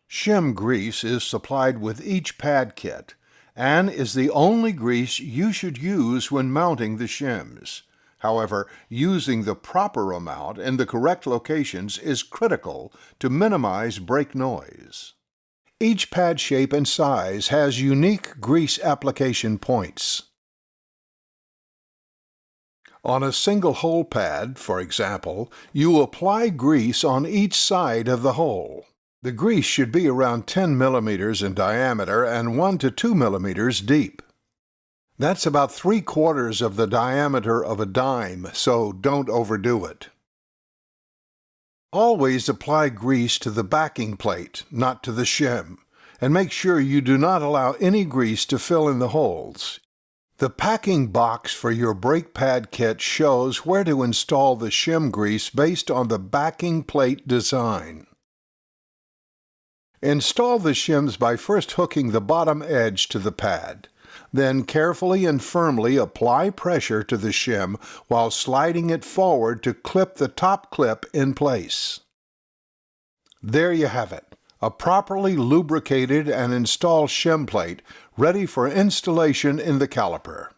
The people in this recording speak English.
Shim grease is supplied with each pad kit and is the only grease you should use when mounting the shims. However, using the proper amount in the correct locations is critical to minimize brake noise. Each pad shape and size has unique grease application points. On a single hole pad, for example, you apply grease on each side of the hole. The grease should be around 10 millimeters in diameter and 1 to 2 millimeters deep. That's about 3/4 of the diameter of a dime, so don't overdo it. Always apply grease to the backing plate, not to the shim, and make sure you do not allow any grease to fill in the holes. The packing box for your brake pad kit shows where to install the shim grease based on the backing plate design. Install the shims by first hooking the bottom edge to the pad. Then carefully and firmly apply pressure to the shim while sliding it forward to clip the top clip in place. There you have it, a properly lubricated and installed shim plate ready for installation in the caliper.